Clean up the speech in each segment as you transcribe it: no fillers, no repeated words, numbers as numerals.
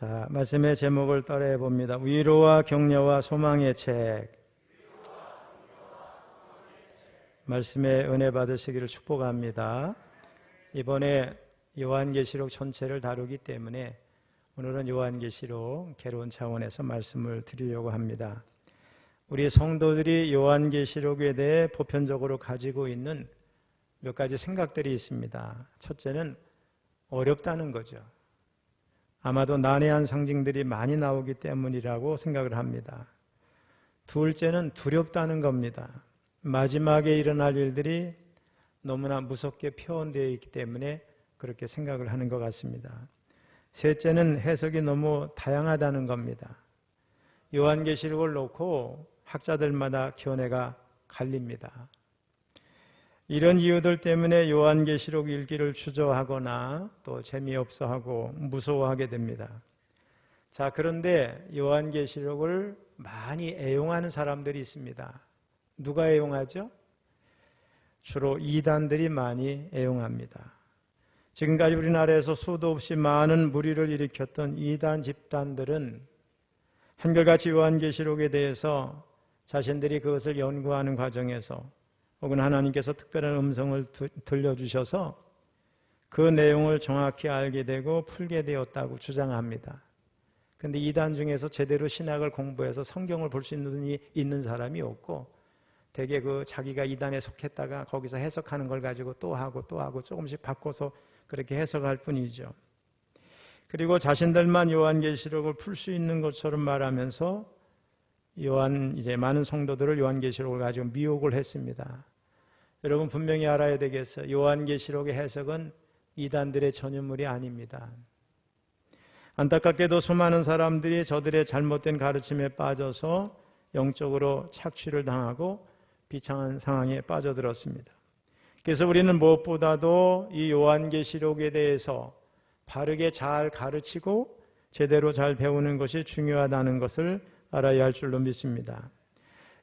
자, 말씀의 제목을 따라해 봅니다. 위로와 격려와 소망의 책. 말씀의 은혜 받으시기를 축복합니다. 이번에 요한계시록 전체를 다루기 때문에 오늘은 요한계시록 개론 차원에서 말씀을 드리려고 합니다. 우리 성도들이 요한계시록에 대해 보편적으로 가지고 있는 몇 가지 생각들이 있습니다. 첫째는 어렵다는 거죠. 아마도 난해한 상징들이 많이 나오기 때문이라고 생각을 합니다. 둘째는 두렵다는 겁니다. 마지막에 일어날 일들이 너무나 무섭게 표현되어 있기 때문에 그렇게 생각을 하는 것 같습니다. 셋째는 해석이 너무 다양하다는 겁니다. 요한계시록을 놓고 학자들마다 견해가 갈립니다. 이런 이유들 때문에 요한계시록 읽기를 주저하거나 또 재미없어하고 무서워하게 됩니다. 자, 그런데 요한계시록을 많이 애용하는 사람들이 있습니다. 누가 애용하죠? 주로 이단들이 많이 애용합니다. 지금까지 우리나라에서 수도 없이 많은 무리를 일으켰던 이단 집단들은 한결같이 요한계시록에 대해서 자신들이 그것을 연구하는 과정에서 혹은 하나님께서 특별한 음성을 들려주셔서 그 내용을 정확히 알게 되고 풀게 되었다고 주장합니다. 그런데 이단 중에서 제대로 신학을 공부해서 성경을 볼 수 있는 사람이 없고 대개 자기가 이단에 속했다가 거기서 해석하는 걸 가지고 또 하고 조금씩 바꿔서 그렇게 해석할 뿐이죠. 그리고 자신들만 요한계시록을 풀 수 있는 것처럼 말하면서 이제 많은 성도들을 요한계시록을 가지고 미혹을 했습니다. 여러분 분명히 알아야 되겠어요. 요한계시록의 해석은 이단들의 전유물이 아닙니다. 안타깝게도 수많은 사람들이 저들의 잘못된 가르침에 빠져서 영적으로 착취를 당하고 비참한 상황에 빠져들었습니다. 그래서 우리는 무엇보다도 이 요한계시록에 대해서 바르게 잘 가르치고 제대로 잘 배우는 것이 중요하다는 것을 알아야 할 줄로 믿습니다.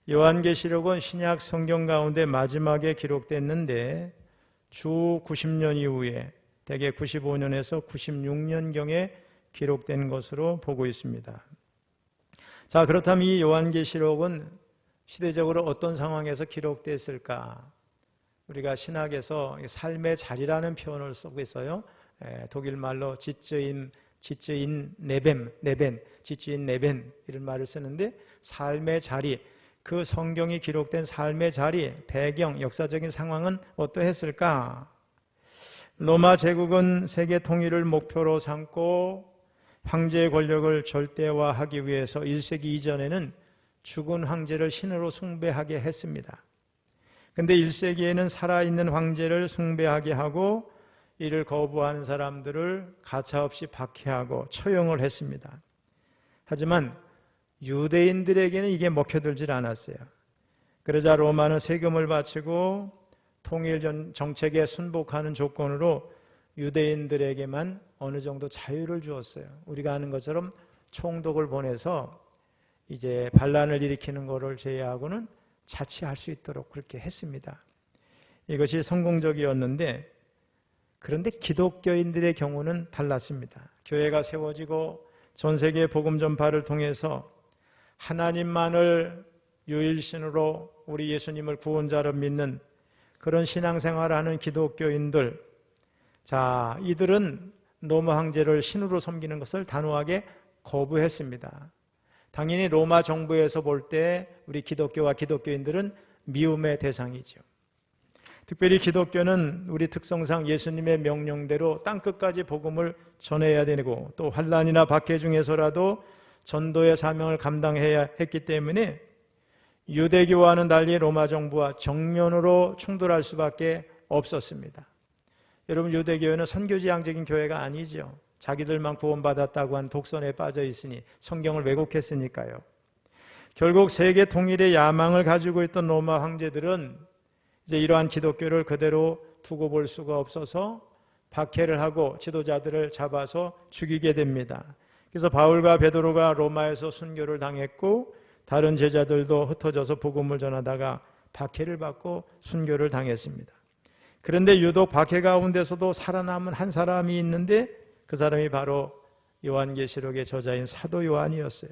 요한계시록은 신약 성경 가운데 마지막에 기록됐는데 주 90년 이후에 대개 95년에서 96년경에 기록된 것으로 보고 있습니다. 자, 그렇다면 이 요한계시록은 시대적으로 어떤 상황에서 기록됐을까? 우리가 신학에서 삶의 자리라는 표현을 쓰고 있어요. 독일 말로 지츠인 네벤 이런 말을 쓰는데 삶의 자리, 그 성경이 기록된 삶의 자리, 배경, 역사적인 상황은 어떠했을까? 로마 제국은 세계 통일을 목표로 삼고 황제의 권력을 절대화하기 위해서 1세기 이전에는 죽은 황제를 신으로 숭배하게 했습니다. 그런데 1세기에는 살아있는 황제를 숭배하게 하고 이를 거부하는 사람들을 가차없이 박해하고 처형을 했습니다. 하지만 유대인들에게는 이게 먹혀들질 않았어요. 그러자 로마는 세금을 바치고 통일 정책에 순복하는 조건으로 유대인들에게만 어느 정도 자유를 주었어요. 우리가 아는 것처럼 총독을 보내서 이제 반란을 일으키는 것을 제외하고는 자치할 수 있도록 그렇게 했습니다. 이것이 성공적이었는데 그런데 기독교인들의 경우는 달랐습니다. 교회가 세워지고 전 세계 복음 전파를 통해서 하나님만을 유일신으로 우리 예수님을 구원자로 믿는 그런 신앙생활을 하는 기독교인들, 자, 이들은 로마 황제를 신으로 섬기는 것을 단호하게 거부했습니다. 당연히 로마 정부에서 볼 때 우리 기독교와 기독교인들은 미움의 대상이죠. 특별히 기독교는 우리 특성상 예수님의 명령대로 땅끝까지 복음을 전해야 되고 또 환난이나 박해 중에서라도 전도의 사명을 감당해야 했기 때문에 유대교와는 달리 로마 정부와 정면으로 충돌할 수밖에 없었습니다. 여러분, 유대교회는 선교지향적인 교회가 아니죠. 자기들만 구원받았다고 한 독선에 빠져 있으니 성경을 왜곡했으니까요. 결국 세계 통일의 야망을 가지고 있던 로마 황제들은 이제 이러한 기독교를 그대로 두고 볼 수가 없어서 박해를 하고 지도자들을 잡아서 죽이게 됩니다. 그래서 바울과 베드로가 로마에서 순교를 당했고 다른 제자들도 흩어져서 복음을 전하다가 박해를 받고 순교를 당했습니다. 그런데 유독 박해 가운데서도 살아남은 한 사람이 있는데 그 사람이 바로 요한계시록의 저자인 사도 요한이었어요.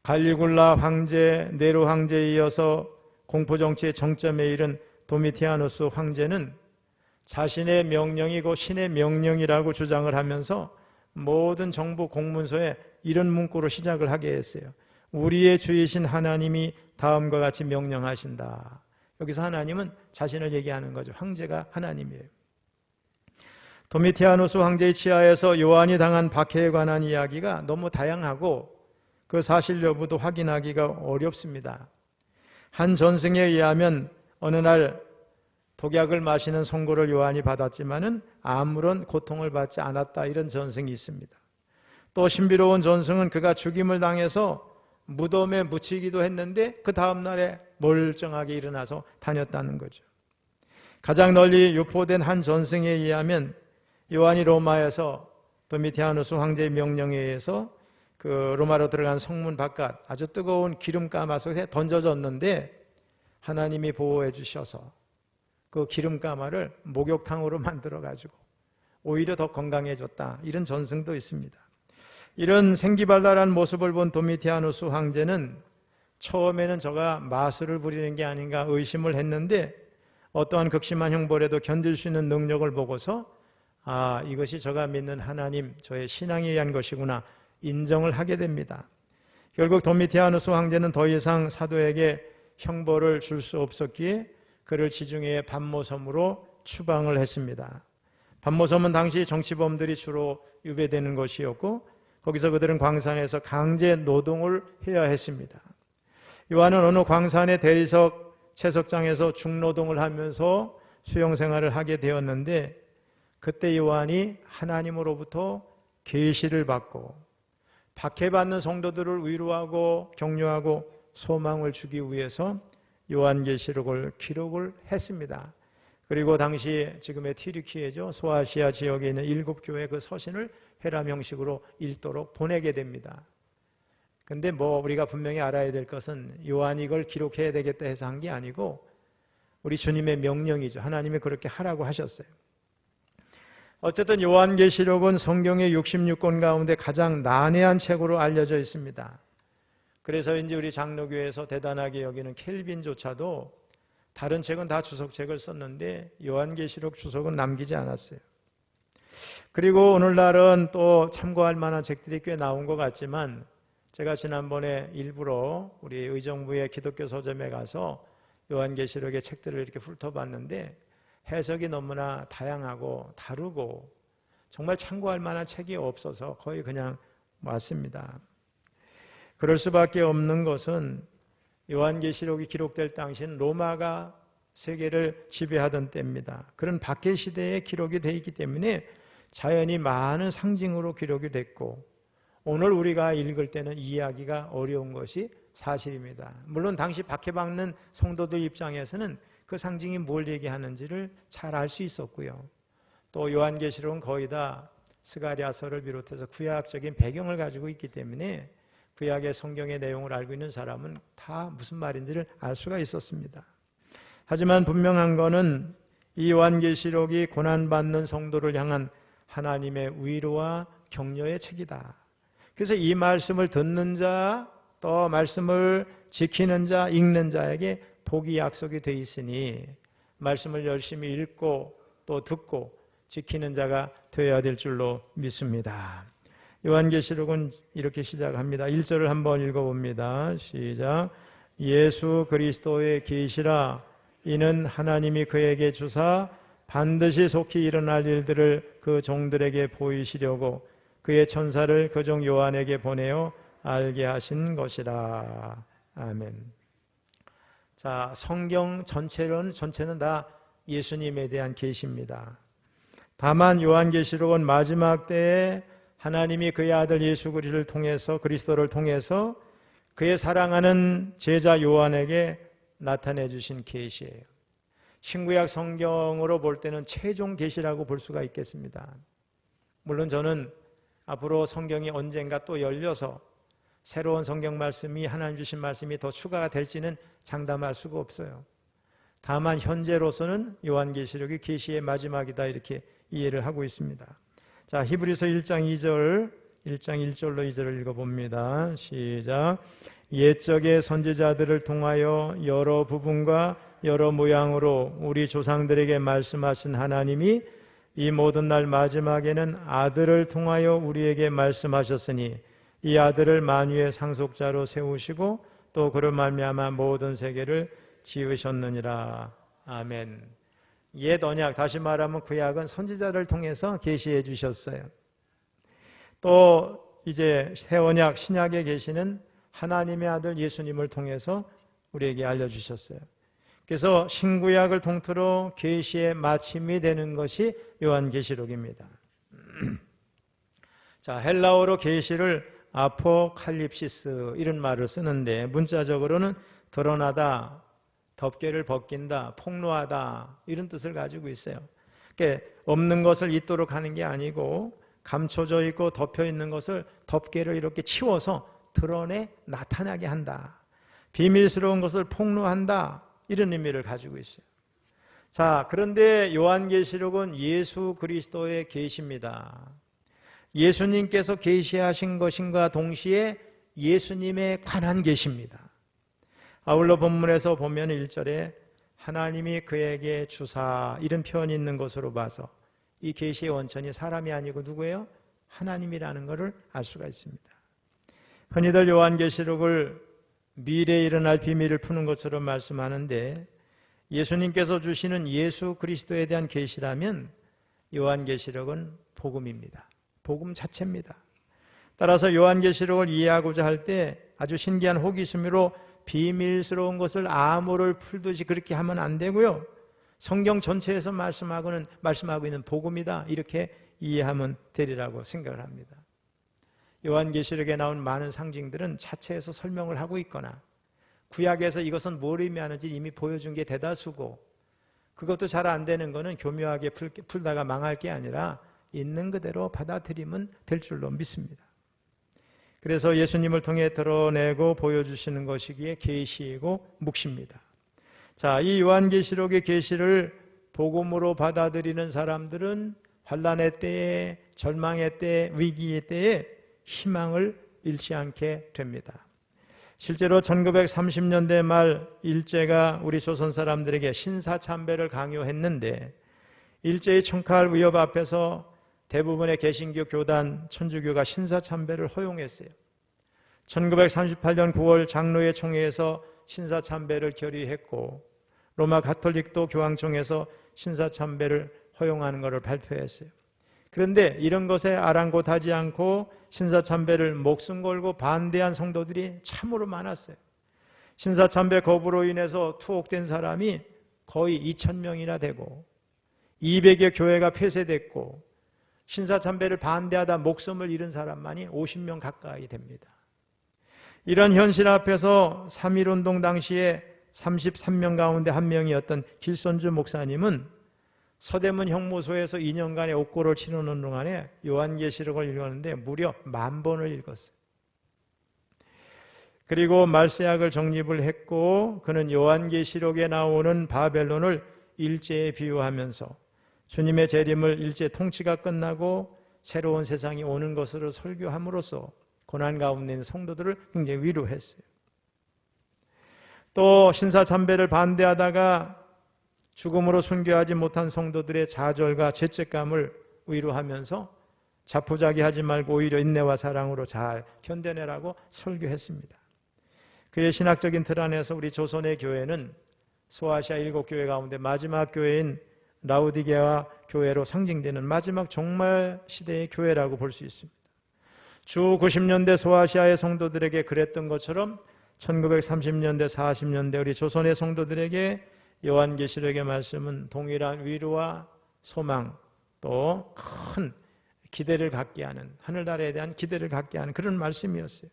갈리굴라 황제, 네로 황제에 이어서 공포정치의 정점에 이른 도미티아누스 황제는 자신의 명령이고 신의 명령이라고 주장을 하면서 모든 정부 공문서에 이런 문구로 시작을 하게 했어요. 우리의 주이신 하나님이 다음과 같이 명령하신다. 여기서 하나님은 자신을 얘기하는 거죠. 황제가 하나님이에요. 도미티아누스 황제의 치하에서 요한이 당한 박해에 관한 이야기가 너무 다양하고 그 사실 여부도 확인하기가 어렵습니다. 한 전승에 의하면 어느 날 독약을 마시는 선고를 요한이 받았지만은 아무런 고통을 받지 않았다, 이런 전승이 있습니다. 또 신비로운 전승은 그가 죽임을 당해서 무덤에 묻히기도 했는데 그 다음 날에 멀쩡하게 일어나서 다녔다는 거죠. 가장 널리 유포된 한 전승에 의하면 요한이 로마에서 도미티아누스 황제의 명령에 의해서 그 로마로 들어간 성문 바깥 아주 뜨거운 기름가마솥에 던져졌는데 하나님이 보호해 주셔서 그 기름가마를 목욕탕으로 만들어 가지고 오히려 더 건강해졌다, 이런 전승도 있습니다. 이런 생기발랄한 모습을 본 도미티아누스 황제는 처음에는 저가 마술을 부리는 게 아닌가 의심을 했는데 어떠한 극심한 형벌에도 견딜 수 있는 능력을 보고서 이것이 저가 믿는 하나님, 저의 신앙에 의한 것이구나 인정을 하게 됩니다. 결국 도미티아누스 황제는 더 이상 사도에게 형벌을 줄 수 없었기에 그를 지중해의 반모섬으로 추방을 했습니다. 반모섬은 당시 정치범들이 주로 유배되는 곳이었고 거기서 그들은 광산에서 강제 노동을 해야 했습니다. 요한은 어느 광산의 대리석 채석장에서 중노동을 하면서 수용생활을 하게 되었는데 그때 요한이 하나님으로부터 계시를 받고 박해받는 성도들을 위로하고 격려하고 소망을 주기 위해서 요한계시록을 기록을 했습니다. 그리고 당시 지금의 튀르키예죠, 소아시아 지역에 있는 7교회 그 서신을 회람 형식으로 읽도록 보내게 됩니다. 근데 우리가 분명히 알아야 될 것은 요한이 이걸 기록해야 되겠다 해서 한 게 아니고 우리 주님의 명령이죠. 하나님이 그렇게 하라고 하셨어요. 어쨌든 요한계시록은 성경의 66권 가운데 가장 난해한 책으로 알려져 있습니다. 그래서 이제 우리 장로교에서 대단하게 여기는 켈빈조차도 다른 책은 다 주석책을 썼는데 요한계시록 주석은 남기지 않았어요. 그리고 오늘날은 또 참고할 만한 책들이 꽤 나온 것 같지만 제가 지난번에 일부러 우리 의정부의 기독교 서점에 가서 요한계시록의 책들을 이렇게 훑어봤는데 해석이 너무나 다양하고 다르고 정말 참고할 만한 책이 없어서 거의 그냥 왔습니다. 그럴 수밖에 없는 것은 요한계시록이 기록될 당시는 로마가 세계를 지배하던 때입니다. 그런 박해 시대에 기록이 되어 있기 때문에 자연히 많은 상징으로 기록이 됐고 오늘 우리가 읽을 때는 이해하기가 어려운 것이 사실입니다. 물론 당시 박해받는 성도들 입장에서는 그 상징이 뭘 얘기하는지를 잘 알 수 있었고요. 또 요한계시록은 거의 다 스가랴서를 비롯해서 구약적인 배경을 가지고 있기 때문에 구약의 성경의 내용을 알고 있는 사람은 다 무슨 말인지를 알 수가 있었습니다. 하지만 분명한 것은 이 요한계시록이 고난받는 성도를 향한 하나님의 위로와 격려의 책이다. 그래서 이 말씀을 듣는 자, 또 말씀을 지키는 자, 읽는 자에게 복이 약속이 돼 있으니 말씀을 열심히 읽고 또 듣고 지키는 자가 되어야 될 줄로 믿습니다. 요한계시록은 이렇게 시작합니다. 1절을 한번 읽어봅니다. 시작. 예수 그리스도의 계시라. 이는 하나님이 그에게 주사 반드시 속히 일어날 일들을 그 종들에게 보이시려고 그의 천사를 그 종 요한에게 보내어 알게 하신 것이라. 아멘. 자, 성경 전체는 다 예수님에 대한 계시입니다. 다만 요한계시록은 마지막 때에 하나님이 그의 아들 예수 그리스도를 통해서 그의 사랑하는 제자 요한에게 나타내 주신 계시예요. 신구약 성경으로 볼 때는 최종 계시라고 볼 수가 있겠습니다. 물론 저는 앞으로 성경이 언젠가 또 열려서 새로운 성경 말씀이 하나님 주신 말씀이 더 추가가 될지는 장담할 수가 없어요. 다만 현재로서는 요한계시록이 계시의 마지막이다 이렇게 이해를 하고 있습니다. 자, 히브리서 1장 2절 1장 1절로 2절을 읽어봅니다. 시작. 옛적의 선지자들을 통하여 여러 부분과 여러 모양으로 우리 조상들에게 말씀하신 하나님이 이 모든 날 마지막에는 아들을 통하여 우리에게 말씀하셨으니 이 아들을 만유의 상속자로 세우시고 또 그로 말미암아 모든 세계를 지으셨느니라. 아멘. 옛 언약, 다시 말하면 구약은 선지자를 통해서 계시해 주셨어요. 또 이제 새 언약, 신약에 계시는 하나님의 아들 예수님을 통해서 우리에게 알려주셨어요. 그래서 신구약을 통틀어 계시의 마침이 되는 것이 요한계시록입니다. 자, 헬라어로 계시를 아포칼립시스 이런 말을 쓰는데 문자적으로는 드러나다, 덮개를 벗긴다, 폭로하다 이런 뜻을 가지고 있어요. 그러니까 없는 것을 있도록 하는 게 아니고 감춰져 있고 덮여 있는 것을 덮개를 이렇게 치워서 드러내 나타나게 한다. 비밀스러운 것을 폭로한다. 이런 의미를 가지고 있어요. 자, 그런데 요한계시록은 예수 그리스도의 계시입니다. 예수님께서 계시하신 것인가 동시에 예수님에 관한 계시입니다. 아울러 본문에서 보면 1절에 하나님이 그에게 주사 이런 표현이 있는 것으로 봐서 이 계시의 원천이 사람이 아니고 누구예요? 하나님이라는 것을 알 수가 있습니다. 흔히들 요한계시록을 미래에 일어날 비밀을 푸는 것처럼 말씀하는데 예수님께서 주시는 예수 그리스도에 대한 계시라면 요한계시록은 복음입니다. 복음 자체입니다. 따라서 요한계시록을 이해하고자 할 때 아주 신기한 호기심으로 비밀스러운 것을 암호를 풀듯이 그렇게 하면 안 되고요. 성경 전체에서 말씀하고 있는 복음이다 이렇게 이해하면 되리라고 생각을 합니다. 요한계시록에 나온 많은 상징들은 차체에서 설명을 하고 있거나 구약에서 이것은 뭘 의미하는지 이미 보여준 게 대다수고 그것도 잘 안 되는 거는 교묘하게 풀다가 망할 게 아니라 있는 그대로 받아들이면 될 줄로 믿습니다. 그래서 예수님을 통해 드러내고 보여주시는 것이기에 계시이고 묵시입니다. 자, 이 요한계시록의 계시를 복음으로 받아들이는 사람들은 환난의 때에, 절망의 때, 위기의 때에 희망을 잃지 않게 됩니다. 실제로 1930년대 말 일제가 우리 조선 사람들에게 신사참배를 강요했는데 일제의 총칼 위협 앞에서 대부분의 개신교 교단, 천주교가 신사참배를 허용했어요. 1938년 9월 장로회 총회에서 신사참배를 결의했고 로마 가톨릭도 교황청에서 신사참배를 허용하는 것을 발표했어요. 그런데 이런 것에 아랑곳하지 않고 신사참배를 목숨 걸고 반대한 성도들이 참으로 많았어요. 신사참배 거부로 인해서 투옥된 사람이 거의 2,000명이나 되고 200여 교회가 폐쇄됐고 신사참배를 반대하다 목숨을 잃은 사람만이 50명 가까이 됩니다. 이런 현실 앞에서 3.1운동 당시에 33명 가운데 한 명이었던 길손주 목사님은 서대문 형무소에서 2년간의 옥고를 치르는 동안에 요한계시록을 읽었는데 무려 10,000번을 읽었어요. 그리고 말세약을 정립을 했고 그는 요한계시록에 나오는 바벨론을 일제에 비유하면서 주님의 재림을 일제 통치가 끝나고 새로운 세상이 오는 것으로 설교함으로써 고난 가운데 있는 성도들을 굉장히 위로했어요. 또 신사참배를 반대하다가 죽음으로 순교하지 못한 성도들의 좌절과 죄책감을 위로하면서 자포자기하지 말고 오히려 인내와 사랑으로 잘 견뎌내라고 설교했습니다. 그의 신학적인 틀 안에서 우리 조선의 교회는 소아시아 7교회 가운데 마지막 교회인 라우디게아 교회로 상징되는 마지막 종말 시대의 교회라고 볼 수 있습니다. 주 90년대 소아시아의 성도들에게 그랬던 것처럼 1930년대 40년대 우리 조선의 성도들에게 요한계시록의 말씀은 동일한 위로와 소망 또 큰 기대를 갖게 하는 하늘나라에 대한 기대를 갖게 하는 그런 말씀이었어요.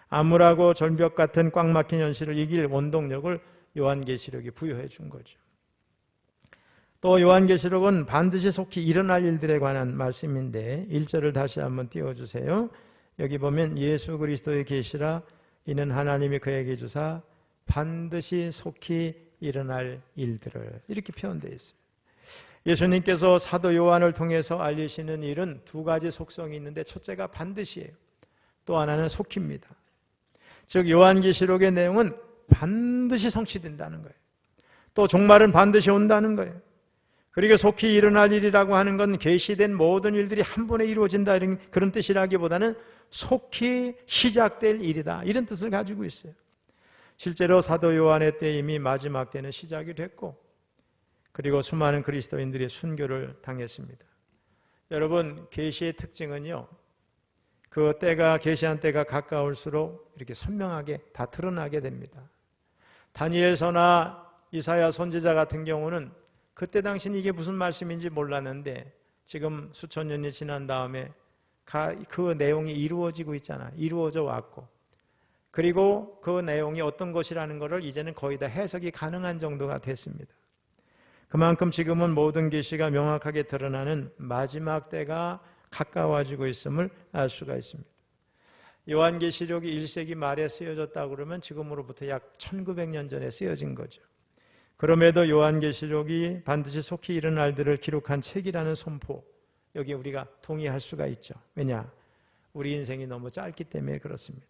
암울하고 절벽 같은 꽉 막힌 현실을 이길 원동력을 요한계시록이 부여해 준 거죠. 또 요한계시록은 반드시 속히 일어날 일들에 관한 말씀인데 1절을 다시 한번 띄워주세요. 여기 보면 예수 그리스도의 계시라 이는 하나님이 그에게 주사 반드시 속히 일어날 일들을 이렇게 표현되어 있어요. 예수님께서 사도 요한을 통해서 알리시는 일은 두 가지 속성이 있는데 첫째가 반드시예요. 또 하나는 속히입니다. 즉 요한계시록의 내용은 반드시 성취된다는 거예요. 또 종말은 반드시 온다는 거예요. 그리고 속히 일어날 일이라고 하는 건 계시된 모든 일들이 한 번에 이루어진다 이런 그런 뜻이라기보다는 속히 시작될 일이다 이런 뜻을 가지고 있어요. 실제로 사도 요한의 때 이미 마지막 때는 시작이 됐고 그리고 수많은 그리스도인들이 순교를 당했습니다. 여러분 계시의 특징은요. 그 때가 계시한 때가 가까울수록 이렇게 선명하게 다 드러나게 됩니다. 다니엘서나 이사야 선지자 같은 경우는 그때 당시는 이게 무슨 말씀인지 몰랐는데 지금 수천 년이 지난 다음에 그 내용이 이루어지고 있잖아. 이루어져 왔고 그리고 그 내용이 어떤 것이라는 것을 이제는 거의 다 해석이 가능한 정도가 됐습니다. 그만큼 지금은 모든 계시가 명확하게 드러나는 마지막 때가 가까워지고 있음을 알 수가 있습니다. 요한계시록이 1세기 말에 쓰여졌다고 그러면 지금으로부터 약 1900년 전에 쓰여진 거죠. 그럼에도 요한계시록이 반드시 속히 일어날 일들을 기록한 책이라는 선포, 여기 우리가 동의할 수가 있죠. 왜냐? 우리 인생이 너무 짧기 때문에 그렇습니다.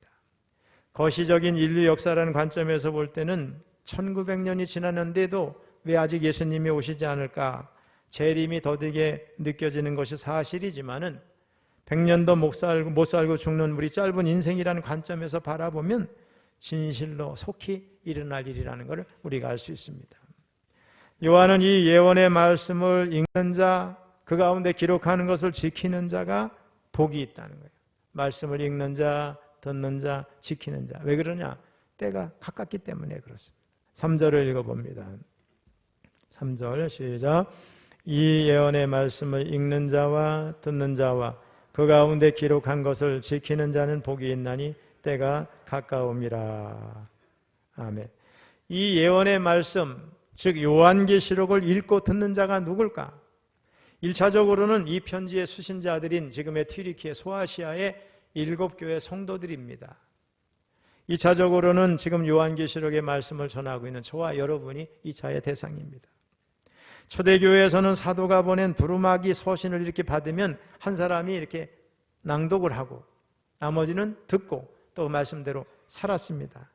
거시적인 인류 역사라는 관점에서 볼 때는 1900년이 지났는데도 왜 아직 예수님이 오시지 않을까? 재림이 더디게 느껴지는 것이 사실이지만은 100년도 못 살고 죽는 우리 짧은 인생이라는 관점에서 바라보면 진실로 속히 일어날 일이라는 것을 우리가 알 수 있습니다. 요한은 이 예언의 말씀을 읽는 자, 그 가운데 기록하는 것을 지키는 자가 복이 있다는 거예요. 말씀을 읽는 자, 듣는 자, 지키는 자. 왜 그러냐? 때가 가깝기 때문에 그렇습니다. 3절을 읽어봅니다. 3절 시작. 이 예언의 말씀을 읽는 자와 듣는 자와 그 가운데 기록한 것을 지키는 자는 복이 있나니 때가 가까움이라. 아멘. 이 예언의 말씀, 즉 요한계시록을 읽고 듣는 자가 누굴까? 1차적으로는 이 편지의 수신자들인 지금의 튀르키예 소아시아의 7교회 성도들입니다. 2차적으로는 지금 요한계시록의 말씀을 전하고 있는 저와 여러분이 2차의 대상입니다. 초대교회에서는 사도가 보낸 두루마기 서신을 이렇게 받으면 한 사람이 이렇게 낭독을 하고 나머지는 듣고 또 말씀대로 살았습니다.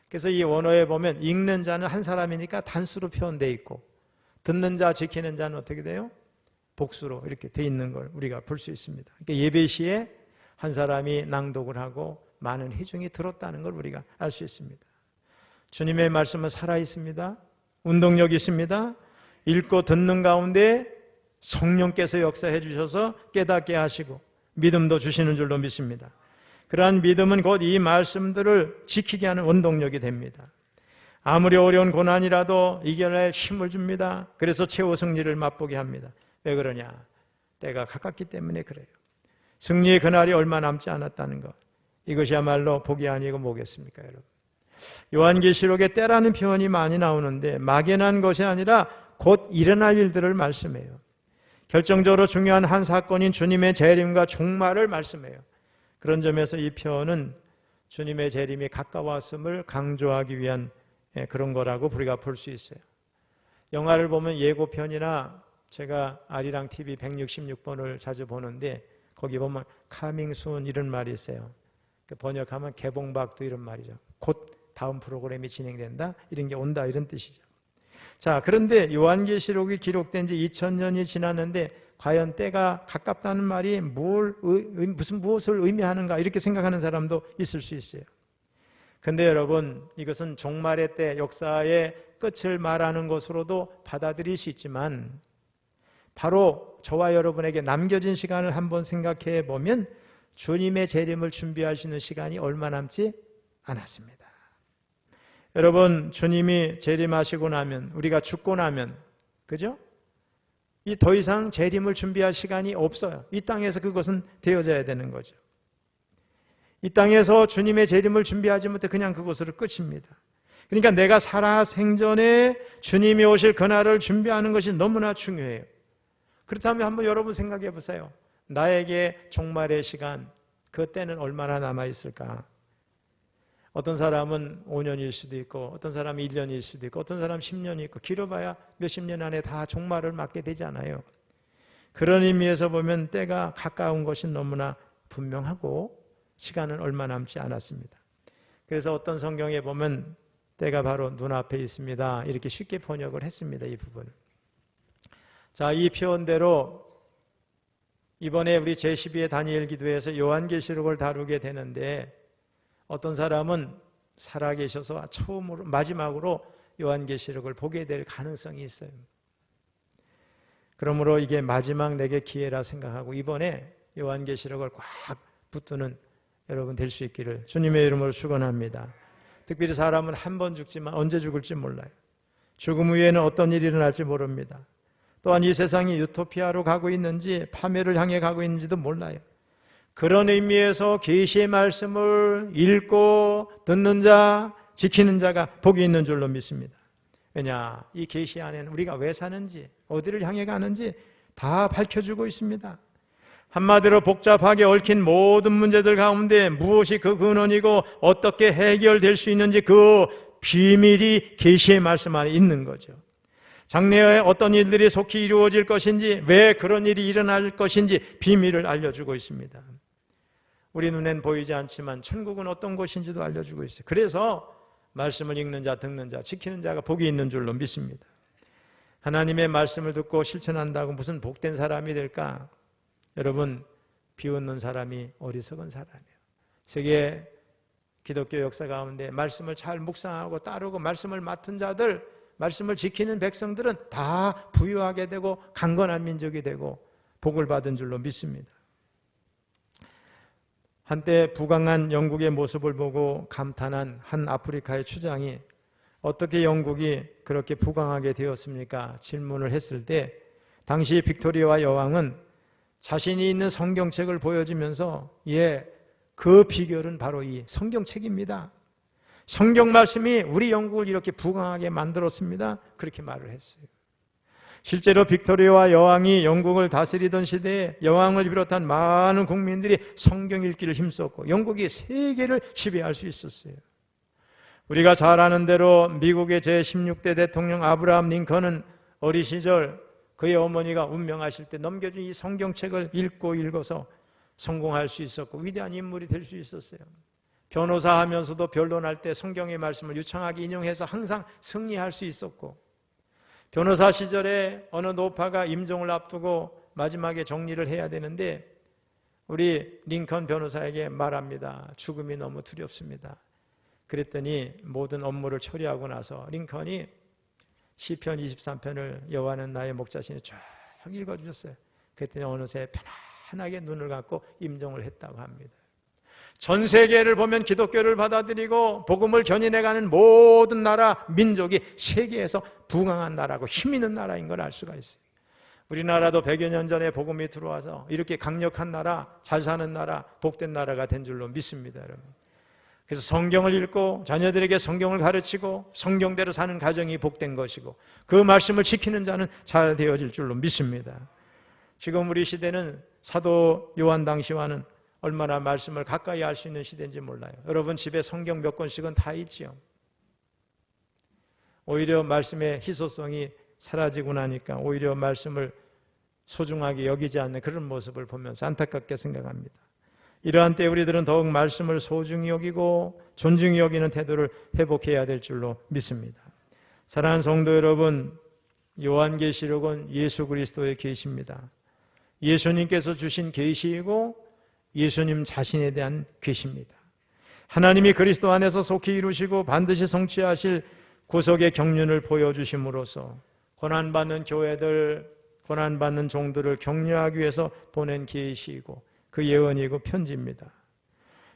그래서 이 원어에 보면 읽는 자는 한 사람이니까 단수로 표현되어 있고 듣는 자, 지키는 자는 어떻게 돼요? 복수로 이렇게 돼 있는 걸 우리가 볼 수 있습니다. 그러니까 예배 시에 한 사람이 낭독을 하고 많은 회중이 들었다는 걸 우리가 알 수 있습니다. 주님의 말씀은 살아있습니다. 운동력이 있습니다. 읽고 듣는 가운데 성령께서 역사해 주셔서 깨닫게 하시고 믿음도 주시는 줄로 믿습니다. 그러한 믿음은 곧 이 말씀들을 지키게 하는 원동력이 됩니다. 아무리 어려운 고난이라도 이겨낼 힘을 줍니다. 그래서 최후 승리를 맛보게 합니다. 왜 그러냐? 때가 가깝기 때문에 그래요. 승리의 그날이 얼마 남지 않았다는 것. 이것이야말로 복이 아니고 뭐겠습니까, 여러분? 요한계시록에 때라는 표현이 많이 나오는데 막연한 것이 아니라 곧 일어날 일들을 말씀해요. 결정적으로 중요한 한 사건인 주님의 재림과 종말을 말씀해요. 그런 점에서 이 표현은 주님의 재림이 가까웠음을 강조하기 위한 그런 거라고 우리가 볼 수 있어요. 영화를 보면 예고편이나 제가 아리랑 TV 166번을 자주 보는데 거기 보면 coming soon 이런 말이 있어요. 번역하면 개봉박두 이런 말이죠. 곧 다음 프로그램이 진행된다 이런 게 온다 이런 뜻이죠. 자, 그런데 요한계시록이 기록된 지 2000년이 지났는데 과연 때가 가깝다는 말이 무엇을 의미하는가 이렇게 생각하는 사람도 있을 수 있어요. 근데 여러분, 이것은 종말의 때 역사의 끝을 말하는 것으로도 받아들일 수 있지만 바로 저와 여러분에게 남겨진 시간을 한번 생각해 보면 주님의 재림을 준비하시는 시간이 얼마 남지 않았습니다. 여러분, 주님이 재림하시고 나면, 우리가 죽고 나면, 그죠? 이 더 이상 재림을 준비할 시간이 없어요. 이 땅에서 그것은 되어져야 되는 거죠. 이 땅에서 주님의 재림을 준비하지 못해 그냥 그것으로 끝입니다. 그러니까 내가 살아 생전에 주님이 오실 그날을 준비하는 것이 너무나 중요해요. 그렇다면 한번 여러분 생각해 보세요. 나에게 종말의 시간, 그 때는 얼마나 남아있을까? 어떤 사람은 5년일 수도 있고 어떤 사람은 1년일 수도 있고 어떤 사람은 10년이 있고 길어봐야 몇십 년 안에 다 종말을 맞게 되잖아요. 그런 의미에서 보면 때가 가까운 것이 너무나 분명하고 시간은 얼마 남지 않았습니다. 그래서 어떤 성경에 보면 때가 바로 눈앞에 있습니다. 이렇게 쉽게 번역을 했습니다. 이 부분을. 자, 이 표현대로 이번에 우리 제12회 다니엘 기도에서 요한계시록을 다루게 되는데 어떤 사람은 살아계셔서 처음으로 마지막으로 요한계시록을 보게 될 가능성이 있어요. 그러므로 이게 마지막 내게 기회라 생각하고 이번에 요한계시록을 꽉 붙드는 여러분 될 수 있기를 주님의 이름으로 축원합니다. 특별히 사람은 한 번 죽지만 언제 죽을지 몰라요. 죽음 후에는 어떤 일이 일어날지 모릅니다. 또한 이 세상이 유토피아로 가고 있는지 파멸을 향해 가고 있는지도 몰라요. 그런 의미에서 계시의 말씀을 읽고 듣는 자, 지키는 자가 복이 있는 줄로 믿습니다. 왜냐? 이 계시 안에는 우리가 왜 사는지, 어디를 향해 가는지 다 밝혀주고 있습니다. 한마디로 복잡하게 얽힌 모든 문제들 가운데 무엇이 그 근원이고 어떻게 해결될 수 있는지 그 비밀이 계시의 말씀 안에 있는 거죠. 장래에 어떤 일들이 속히 이루어질 것인지, 왜 그런 일이 일어날 것인지 비밀을 알려주고 있습니다. 우리 눈엔 보이지 않지만 천국은 어떤 곳인지도 알려주고 있어요. 그래서 말씀을 읽는 자, 듣는 자, 지키는 자가 복이 있는 줄로 믿습니다. 하나님의 말씀을 듣고 실천한다고 무슨 복된 사람이 될까? 여러분, 비웃는 사람이 어리석은 사람이에요. 세계 기독교 역사 가운데 말씀을 잘 묵상하고 따르고 말씀을 맡은 자들, 말씀을 지키는 백성들은 다 부유하게 되고 강건한 민족이 되고 복을 받은 줄로 믿습니다. 한때 부강한 영국의 모습을 보고 감탄한 한 아프리카의 추장이 어떻게 영국이 그렇게 부강하게 되었습니까? 질문을 했을 때 당시 빅토리아 여왕은 자신이 있는 성경책을 보여주면서 그 비결은 바로 이 성경책입니다. 성경 말씀이 우리 영국을 이렇게 부강하게 만들었습니다. 그렇게 말을 했어요. 실제로 빅토리아 여왕이 영국을 다스리던 시대에 여왕을 비롯한 많은 국민들이 성경 읽기를 힘썼고 영국이 세계를 지배할 수 있었어요. 우리가 잘 아는 대로 미국의 제16대 대통령 아브라함 링컨은 어린 시절 그의 어머니가 운명하실 때 넘겨준 이 성경책을 읽어서 성공할 수 있었고 위대한 인물이 될 수 있었어요. 변호사 하면서도 변론할 때 성경의 말씀을 유창하게 인용해서 항상 승리할 수 있었고 변호사 시절에 어느 노파가 임종을 앞두고 마지막에 정리를 해야 되는데 우리 링컨 변호사에게 말합니다. 죽음이 너무 두렵습니다. 그랬더니 모든 업무를 처리하고 나서 링컨이 시편 23편을 여호와는 나의 목자시니 쭉 읽어주셨어요. 그랬더니 어느새 편안하게 눈을 감고 임종을 했다고 합니다. 전 세계를 보면 기독교를 받아들이고 복음을 견인해가는 모든 나라, 민족이 세계에서 부강한 나라고 힘 있는 나라인 걸 알 수가 있어요. 우리나라도 100여 년 전에 복음이 들어와서 이렇게 강력한 나라, 잘 사는 나라, 복된 나라가 된 줄로 믿습니다, 여러분. 그래서 성경을 읽고 자녀들에게 성경을 가르치고 성경대로 사는 가정이 복된 것이고 그 말씀을 지키는 자는 잘 되어질 줄로 믿습니다. 지금 우리 시대는 사도 요한 당시와는 얼마나 말씀을 가까이 할 수 있는 시대인지 몰라요. 여러분 집에 성경 몇 권씩은 다 있지요. 오히려 말씀의 희소성이 사라지고 나니까 오히려 말씀을 소중하게 여기지 않는 그런 모습을 보면서 안타깝게 생각합니다. 이러한 때 우리들은 더욱 말씀을 소중히 여기고 존중히 여기는 태도를 회복해야 될 줄로 믿습니다. 사랑하는 성도 여러분, 요한계시록은 예수 그리스도의 계시입니다. 예수님께서 주신 계시이고 예수님 자신에 대한 계시입니다. 하나님이 그리스도 안에서 속히 이루시고 반드시 성취하실 구속의 경륜을 보여주심으로써 고난받는 교회들, 고난받는 종들을 격려하기 위해서 보낸 계시이고 그 예언이고 편지입니다.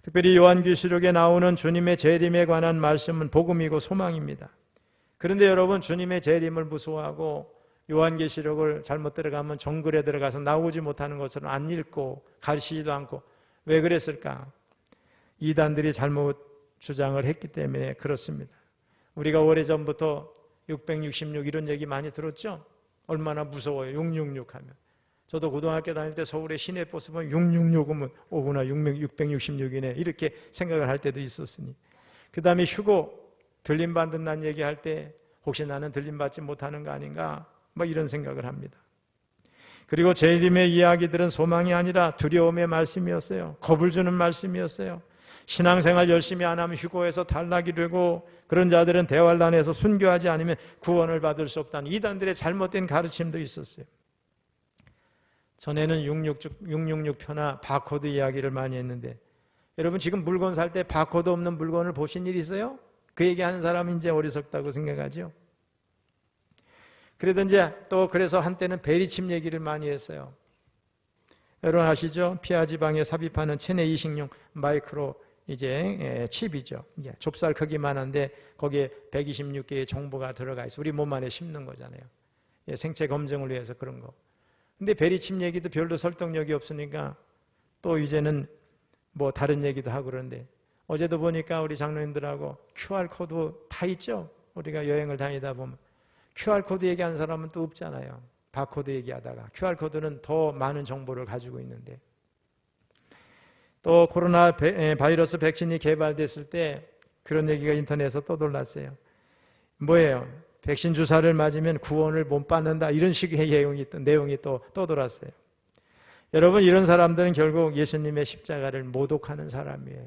특별히 요한계시록에 나오는 주님의 재림에 관한 말씀은 복음이고 소망입니다. 그런데 여러분 주님의 재림을 무서워하고 요한계시록을 잘못 들어가면 정글에 들어가서 나오지 못하는 것으로 안 읽고 가르치지도 않고 왜 그랬을까? 이단들이 잘못 주장을 했기 때문에 그렇습니다. 우리가 오래전부터 666 이런 얘기 많이 들었죠? 얼마나 무서워요. 666 하면. 저도 고등학교 다닐 때 서울의 시내버스 보면 666이면 오구나 666이네 이렇게 생각을 할 때도 있었으니 그 다음에 휴고, 들림받는다는 얘기할 때 혹시 나는 들림받지 못하는 거 아닌가? 뭐 이런 생각을 합니다. 그리고 재림의 이야기들은 소망이 아니라 두려움의 말씀이었어요. 겁을 주는 말씀이었어요. 신앙생활 열심히 안 하면 휴고에서 탈락이 되고 그런 자들은 대환란에서 순교하지 않으면 구원을 받을 수 없다는 이단들의 잘못된 가르침도 있었어요. 전에는 666표나 바코드 이야기를 많이 했는데 여러분 지금 물건 살 때 바코드 없는 물건을 보신 일 있어요? 그 얘기하는 사람은 이제 어리석다고 생각하죠. 그래서 한때는 베리칩 얘기를 많이 했어요. 여러분 아시죠? 피하 지방에 삽입하는 체내 이식용 마이크로 칩이죠. 좁쌀 크기만 한데 거기에 126개의 정보가 들어가 있어. 우리 몸 안에 심는 거잖아요. 생체 검증을 위해서 그런 거. 근데 베리칩 얘기도 별로 설득력이 없으니까 또 이제는 뭐 다른 얘기도 하고 그러는데 어제도 보니까 우리 장로님들하고 QR코드 다 있죠? 우리가 여행을 다니다 보면 QR코드 얘기하는 사람은 또 없잖아요. 바코드 얘기하다가 QR코드는 더 많은 정보를 가지고 있는데 또 코로나 바이러스 백신이 개발됐을 때 그런 얘기가 인터넷에서 떠돌랐어요. 뭐예요? 백신 주사를 맞으면 구원을 못 받는다 이런 식의 내용이 또 떠돌았어요. 여러분 이런 사람들은 결국 예수님의 십자가를 모독하는 사람이에요.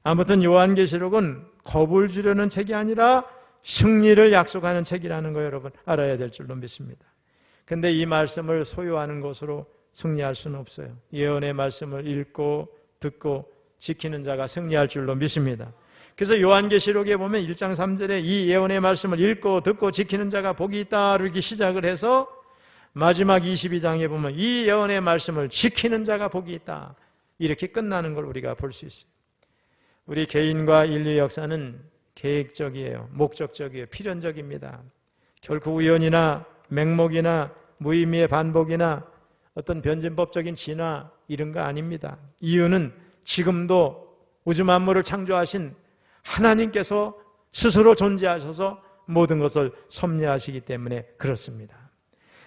아무튼 요한계시록은 겁을 주려는 책이 아니라 승리를 약속하는 책이라는 거 여러분 알아야 될 줄로 믿습니다. 근데 이 말씀을 소유하는 것으로 승리할 수는 없어요. 예언의 말씀을 읽고 듣고 지키는 자가 승리할 줄로 믿습니다. 그래서 요한계시록에 보면 1장 3절에 이 예언의 말씀을 읽고 듣고 지키는 자가 복이 있다 이렇게 시작을 해서 마지막 22장에 보면 이 예언의 말씀을 지키는 자가 복이 있다 이렇게 끝나는 걸 우리가 볼 수 있어요. 우리 개인과 인류 역사는 계획적이에요. 목적적이에요. 필연적입니다. 결코 우연이나 맹목이나 무의미의 반복이나 어떤 변진법적인 진화 이런 거 아닙니다. 이유는 지금도 우주 만물을 창조하신 하나님께서 스스로 존재하셔서 모든 것을 섭리하시기 때문에 그렇습니다.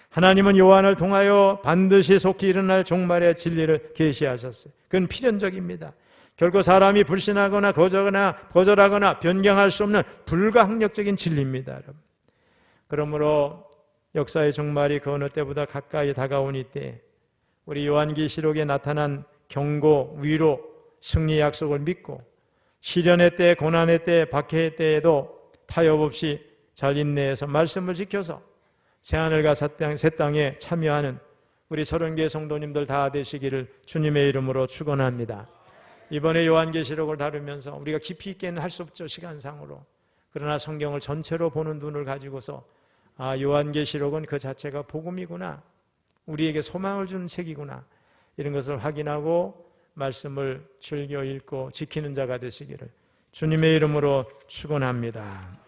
하나님은 요한을 통하여 반드시 속히 일어날 종말의 진리를 계시하셨어요. 그건 필연적입니다. 결코 사람이 불신하거나 거절하거나 변경할 수 없는 불가항력적인 진리입니다. 여러분. 그러므로 역사의 종말이 그 어느 때보다 가까이 다가오니 때 우리 요한계시록에 나타난 경고, 위로, 승리 약속을 믿고 시련의 때, 고난의 때, 박해의 때에도 타협 없이 잘 인내해서 말씀을 지켜서 새하늘과 새 땅에 참여하는 우리 30개 성도님들 다 되시기를 주님의 이름으로 축원합니다. 이번에 요한계시록을 다루면서 우리가 깊이 있게는 할 수 없죠, 시간상으로. 그러나 성경을 전체로 보는 눈을 가지고서 요한계시록은 그 자체가 복음이구나, 우리에게 소망을 주는 책이구나, 이런 것을 확인하고 말씀을 즐겨 읽고 지키는 자가 되시기를 주님의 이름으로 축원합니다.